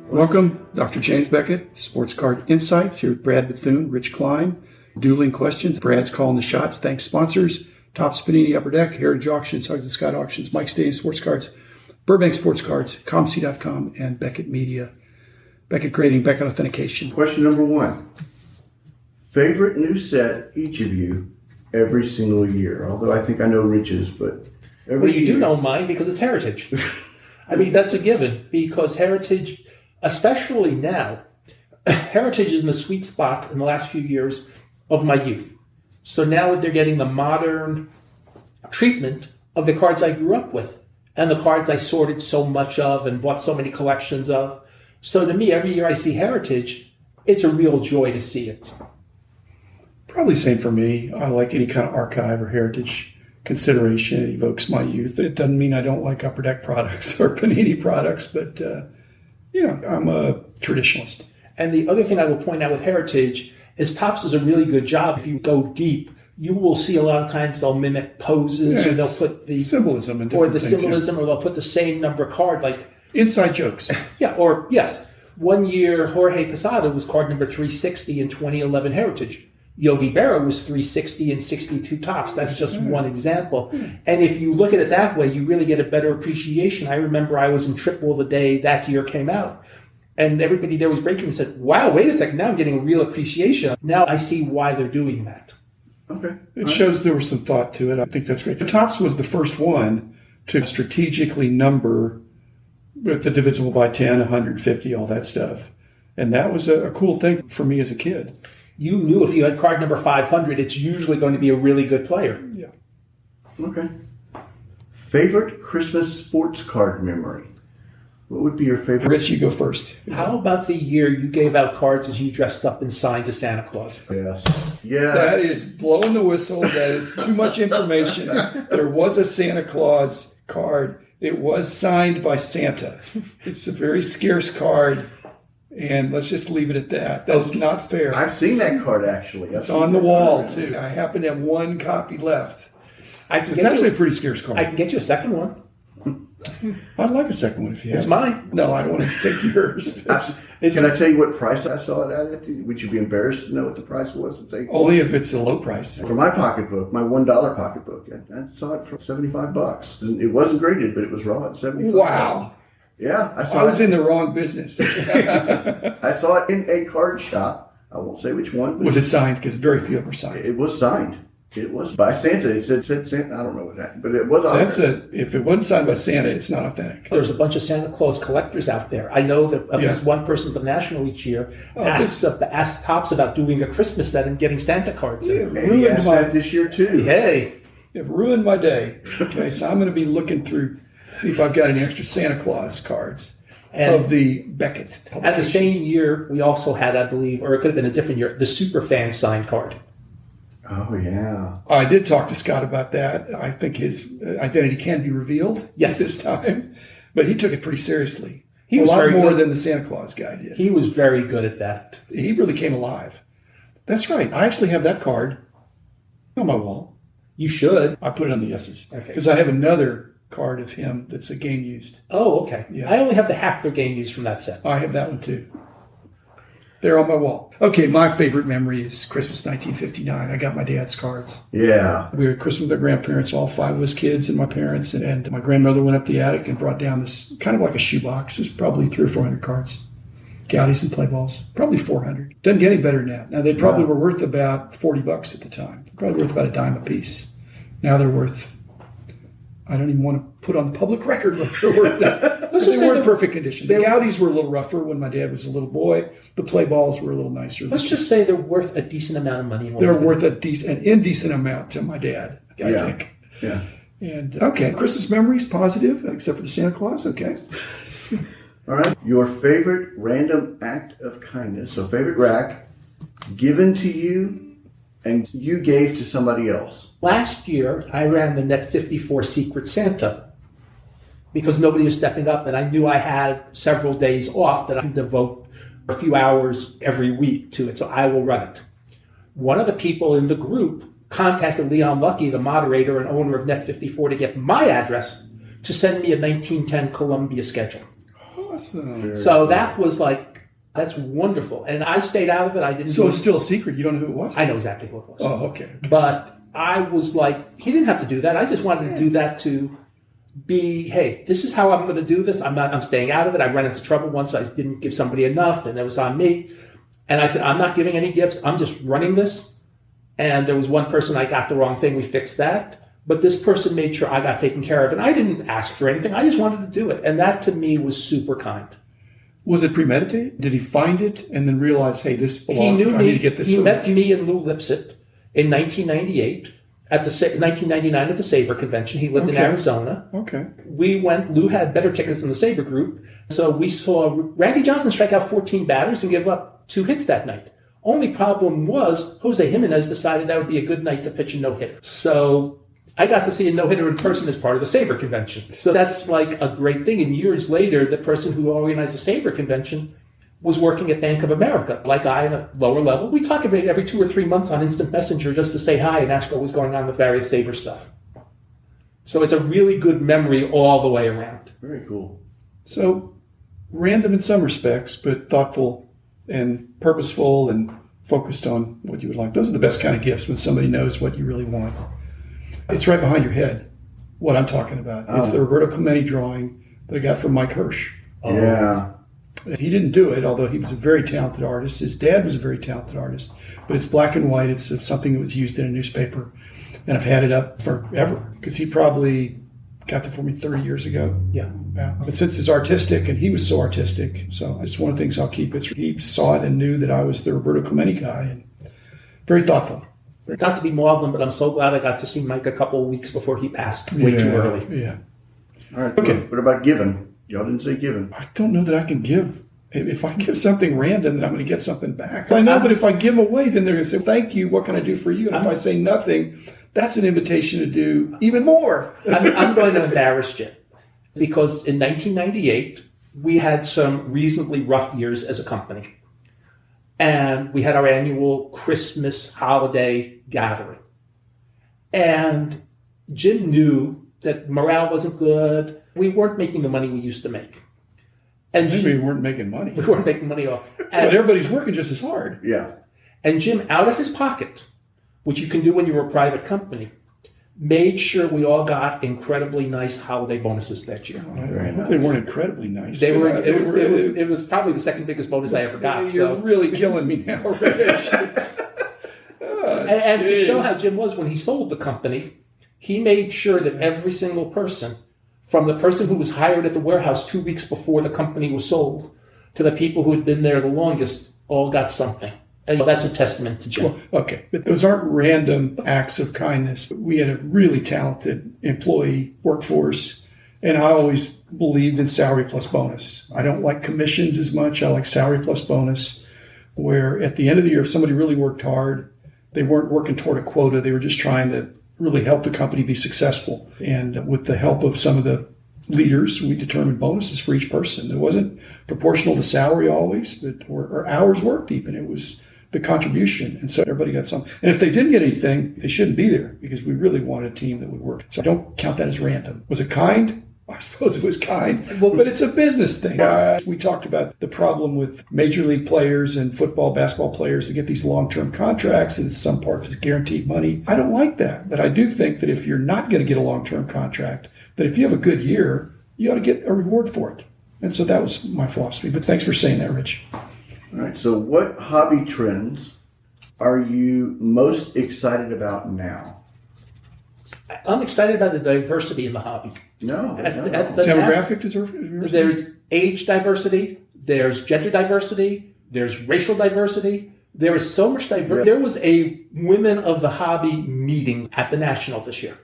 Welcome, Dr. James Beckett, Sports Card Insights, here with Brad Bethune, Rich Klein. Dueling questions. Brad's calling the shots. Thanks, sponsors. Topps Panini Upper Deck, Heritage Auctions, Hugs and Scott Auctions, Mike Stadium Sports Cards, Burbank Sports Cards, ComC.com, and Beckett Media. Beckett Grading, Beckett Authentication. Question number 1. Favorite new set, each of you, every single year? Although I think I know Rich's, but every year. You do know mine because it's Heritage. I mean, that's a given because Heritage, especially now, Heritage is in the sweet spot in the last few years of my youth. So now they're getting the modern treatment of the cards I grew up with and the cards I sorted so much of and bought so many collections of. So to me, every year I see Heritage, it's a real joy to see it. Probably same for me. I like any kind of archive or heritage consideration. It evokes my youth. It doesn't mean I don't like Upper Deck products or Panini products, but, I'm a traditionalist. And the other thing I will point out with Heritage is Topps does a really good job. If you go deep, you will see a lot of times they'll mimic poses, or they'll put the symbolism and or the symbolism, or they'll put the same number card, like inside jokes. Yeah, or yes, one year Jorge Posada was card number 360 in 2011 Heritage. Yogi Berra was 360 and 62 Topps. That's just one example. And if you look at it that way, you really get a better appreciation. I remember I was in Triple the day that year came out. And everybody there was breaking and said, wow, wait a second, now I'm getting a real appreciation. Now I see why they're doing that. Okay. It shows there was some thought to it. I think that's great. Topps was the first one to strategically number with the divisible by 10, 150, all that stuff. And that was a cool thing for me as a kid. You knew if you had card number 500, it's usually going to be a really good player. Yeah. Okay. Favorite Christmas sports card memory? What would be your favorite? Rich, you go first. How about the year you gave out cards as you dressed up and signed to Santa Claus? Yes. Yes. That is blowing the whistle. That is too much information. There was a Santa Claus card. It was signed by Santa. It's a very scarce card. And let's just leave it at that. That is not fair. I've seen that card, actually. It's on the wall, too. I happen to have one copy left. It's actually a pretty scarce card. I can get you a second one. I'd like a second one if you have. It's mine. No, I don't want to take yours. Can I tell you what price I saw it at? Would you be embarrassed to know what the price was? Only if it's a low price. For my pocketbook, my $1 pocketbook, I saw it for $75. It wasn't graded, but it was raw at $75. Wow. Yeah, I was in the wrong business. I saw it in a card shop. I won't say which one. Was it signed? Because very few of them are signed. It was signed. It was by Santa. It said Santa. I don't know what that, but it was. If it wasn't signed by Santa, it's not authentic. There's a bunch of Santa Claus collectors out there. I know that at least one person from the National each year asks Topps about doing a Christmas set and getting Santa cards. It ruined my this year too. Hey, it ruined my day. Okay, so I'm going to be looking through. See if I've got any extra Santa Claus cards of the Beckett publications. At the same year, we also had, I believe, or it could have been a different year, the Superfan signed card. Oh, yeah. I did talk to Scott about that. I think his identity can be revealed at this time. But he took it pretty seriously. He was a lot more than the Santa Claus guy did. He was very good at that. He really came alive. That's right. I actually have that card on my wall. You should. I put it on the S's. Because I have another card of him that's a game used. Oh, okay. Yeah. I only have the Hackler game used from that set. I have that one too. They're on my wall. Okay, my favorite memory is Christmas 1959. I got my dad's cards. Yeah. We were at Christmas with our grandparents, all 5 of us kids and my parents, and my grandmother went up the attic and brought down this kind of like a shoebox. There's probably 300 or 400 cards. Goudies and play balls. Probably 400. Doesn't get any better than that. Now, they probably were worth about $40 at the time. Probably worth about a dime a piece. Now they're worth... I don't even want to put on the public record what they're worth. They were in perfect condition. The Goudies were a little rougher when my dad was a little boy. The play balls were a little nicer. Let's just say they're worth a decent amount of money. They're worth an indecent amount to my dad, I think. Yeah. And okay, Christmas memories, positive, except for the Santa Claus. Okay. All right. Your favorite random act of kindness. So favorite rack given to you and you gave to somebody else. Last year, I ran the Net 54 Secret Santa because nobody was stepping up, and I knew I had several days off that I could devote a few hours every week to it, so I will run it. One of the people in the group contacted Leon Lucky, the moderator and owner of Net 54, to get my address to send me a 1910 Columbia schedule. awesome. So that was like, that's wonderful. And I stayed out of it. I didn't. So it's still a secret. You don't know who it was? I know exactly who it was. Oh, okay. But I was like, he didn't have to do that. I just wanted to do that to be, hey, this is how I'm going to do this. I'm staying out of it. I ran into trouble once. I didn't give somebody enough, and it was on me. And I said, I'm not giving any gifts. I'm just running this. And there was one person I got the wrong thing. We fixed that. But this person made sure I got taken care of. And I didn't ask for anything. I just wanted to do it. And that to me was super kind. Was it premeditated? Did he find it and then realize, hey, this belongs? He knew I me. need to get this. He met me and Lou Lipsett in 1998 at the 1999 at the Sabre convention. He lived in Arizona. Okay. We went. Lou had better tickets than the Sabre group, so we saw Randy Johnson strike out 14 batters and give up 2 hits that night. Only problem was Jose Jimenez decided that would be a good night to pitch a no-hitter. So I got to see a no-hitter in person as part of the Sabre convention. So that's like a great thing. And years later, the person who organized the Sabre convention was working at Bank of America, like I, at a lower level. We talk about it every 2 or 3 months on Instant Messenger just to say hi and ask what was going on with various Sabre stuff. So it's a really good memory all the way around. Very cool. So random in some respects, but thoughtful and purposeful and focused on what you would like. Those are the best kind of gifts when somebody knows what you really want. It's right behind your head, what I'm talking about. It's the Roberto Clemente drawing that I got from Mike Hirsch. Yeah. He didn't do it, although he was a very talented artist. His dad was a very talented artist. But it's black and white. It's something that was used in a newspaper. And I've had it up forever because he probably got that for me 30 years ago. Yeah. But since it's artistic, and he was so artistic, so it's one of the things I'll keep. He saw it and knew that I was the Roberto Clemente guy, and very thoughtful. Not to be maudlin, but I'm so glad I got to see Mike a couple of weeks before he passed way too early. Yeah. All right. Okay. What about giving? Y'all didn't say giving. I don't know that I can give. If I give something random, then I'm going to get something back. I know, but if I give away, then they're going to say, thank you, what can I do for you? And if I say nothing, that's an invitation to do even more. I'm going to embarrass Jim because in 1998, we had some reasonably rough years as a company. And we had our annual Christmas holiday gathering. And Jim knew that morale wasn't good. We weren't making the money we used to make. And Maybe we weren't making money. We weren't making money off. But everybody's working just as hard. Yeah. And Jim, out of his pocket, which you can do when you're a private company, made sure we all got incredibly nice holiday bonuses that year. I hope they weren't incredibly nice. They were. It was probably the second biggest bonus I ever got. You're really killing me now, Rich. And to show how Jim was when he sold the company, he made sure that every single person, from the person who was hired at the warehouse 2 weeks before the company was sold, to the people who had been there the longest, all got something. And that's a testament to Jim. Well, okay, but those aren't random acts of kindness. We had a really talented employee workforce, and I always believed in salary plus bonus. I don't like commissions as much. I like salary plus bonus, where at the end of the year, if somebody really worked hard, they weren't working toward a quota. They were just trying to really help the company be successful. And with the help of some of the leaders, we determined bonuses for each person. It wasn't proportional to salary always, but or hours worked even. It was the contribution. And so everybody got something. And if they didn't get anything, they shouldn't be there because we really wanted a team that would work. So I don't count that as random. Was it kind? I suppose it was kind, but it's a business thing. We talked about the problem with major league players and football, basketball players that get these long-term contracts and it's some part of guaranteed money. I don't like that, but I do think that if you're not going to get a long-term contract, that if you have a good year, you ought to get a reward for it. And so that was my philosophy. But thanks for saying that, Rich. All right. So what hobby trends are you most excited about now? I'm excited about the diversity in the hobby. Demographic diversity? There's age diversity, there's gender diversity, there's racial diversity. There is so much diversity. There was a Women of the Hobby meeting at the National this year.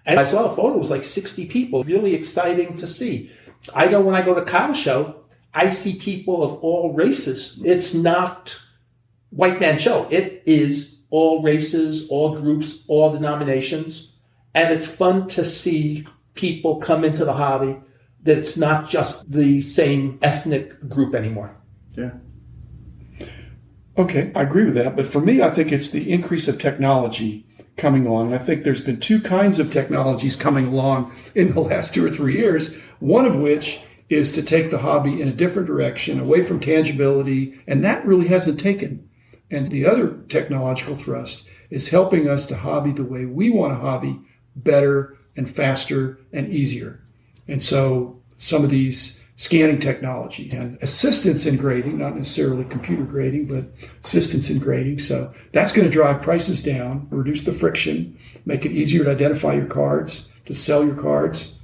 And I saw a photo, it was like 60 people. Really exciting to see. I know when I go to Cow Show, I see people of all races. It's not white man show. It is all races, all groups, all denominations. And it's fun to see people come into the hobby that it's not just the same ethnic group anymore. Yeah. Okay, I agree with that. But for me, I think it's the increase of technology coming on. And I think there's been two kinds of technologies coming along in the last 2 or 3 years, one of which is to take the hobby in a different direction, away from tangibility, and that really hasn't taken. And the other technological thrust is helping us to hobby the way we want to hobby, better and faster and easier. And so some of these scanning technologies and assistance in grading, not necessarily computer grading, but assistance in grading. So that's going to drive prices down, reduce the friction, make it easier to identify your cards, to sell your cards.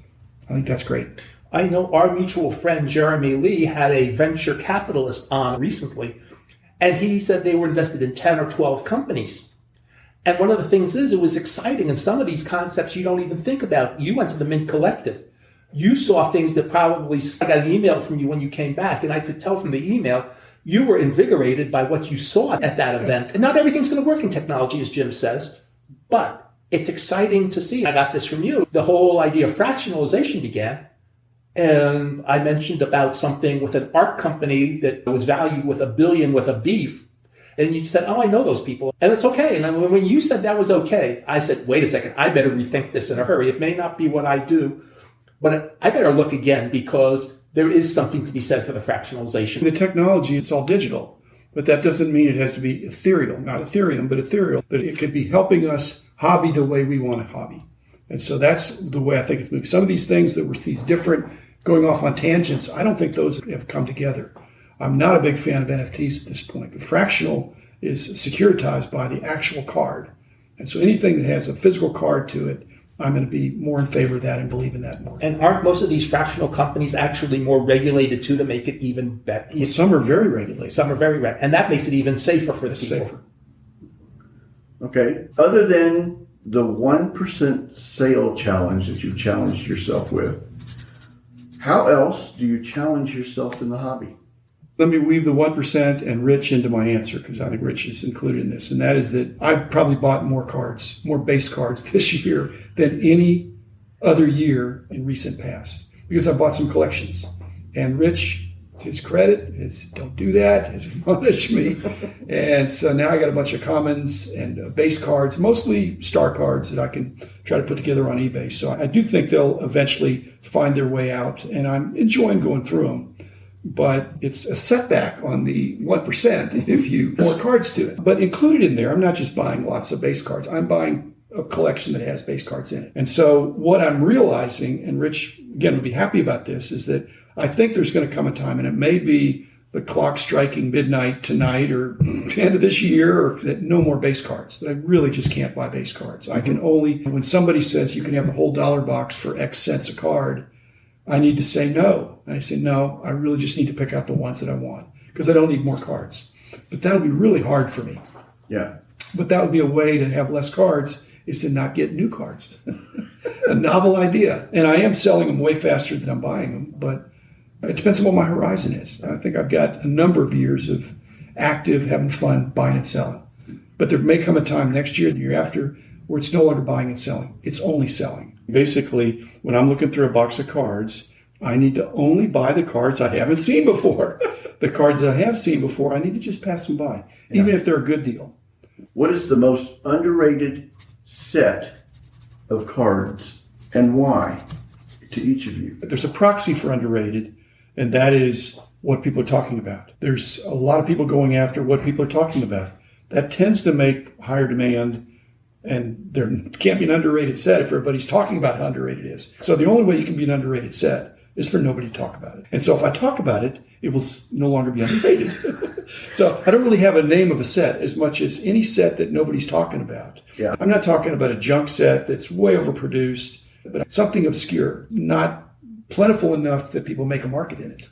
I think that's great. I know our mutual friend Jeremy Lee had a venture capitalist on recently, and he said they were invested in 10 or 12 companies. And one of the things is, it was exciting, and some of these concepts you don't even think about. You went to the Mint Collective. You saw things that probably, I got an email from you when you came back, and I could tell from the email, you were invigorated by what you saw at that event. And not everything's going to work in technology, as Jim says, but it's exciting to see. I got this from you. The whole idea of fractionalization began, and I mentioned about something with an art company that was valued with $1 billion with a beef. And you said, oh, I know those people. And it's okay. And when you said that was okay, I said, wait a second, I better rethink this in a hurry. It may not be what I do, but I better look again, because there is something to be said for the fractionalization. The technology, it's all digital, but that doesn't mean it has to be ethereal. Not Ethereum, but ethereal. But it could be helping us hobby the way we want to hobby. And so that's the way I think it's moving. Some of these things that were these different, going off on tangents, I don't think those have come together. I'm not a big fan of NFTs at this point, but fractional is securitized by the actual card. And so anything that has a physical card to it, I'm going to be more in favor of that and believe in that more. And aren't most of these fractional companies actually more regulated too, to make it even better? Well, some are very regulated. Some are very regulated. And that makes it even safer for the people. Safer. Okay. Other than the 1% sale challenge that you've challenged yourself with, how else do you challenge yourself in the hobby? Let me weave the 1% and Rich into my answer, because I think Rich is included in this. And that is that I've probably bought more cards, more base cards this year than any other year in recent past, because I bought some collections. And Rich, to his credit, is don't do that, has admonished me. And so now I got a bunch of commons and base cards, mostly star cards that I can try to put together on eBay. So I do think they'll eventually find their way out, and I'm enjoying going through them. But it's a setback on the 1% if you more cards to it. But included in there, I'm not just buying lots of base cards. I'm buying a collection that has base cards in it. And so what I'm realizing, and Rich, again, would be happy about this, is that I think there's going to come a time, and it may be the clock striking midnight tonight or the end of this year, or that no more base cards, that I really just can't buy base cards. I can only, when somebody says you can have the whole dollar box for X cents a card, I need to say no. And I say, no, I really just need to pick out the ones that I want, because I don't need more cards. But that'll be really hard for me. Yeah. But that would be a way to have less cards, is to not get new cards. A novel idea. And I am selling them way faster than I'm buying them, but it depends on what my horizon is. I think I've got a number of years of active, having fun, buying and selling. But there may come a time next year, the year after, where it's no longer buying and selling. It's only selling. Basically, when I'm looking through a box of cards, I need to only buy the cards I haven't seen before. The cards that I have seen before, I need to just pass them by, even if they're a good deal. What is the most underrated set of cards, and why, to each of you? There's a proxy for underrated, and that is what people are talking about. There's a lot of people going after what people are talking about. That tends to make higher demand, and there can't be an underrated set if everybody's talking about how underrated it is. So the only way you can be an underrated set is for nobody to talk about it. And so if I talk about it, it will no longer be underrated. So I don't really have a name of a set as much as any set that nobody's talking about. Yeah. I'm not talking about a junk set that's way overproduced, but something obscure, not plentiful enough that people make a market in it.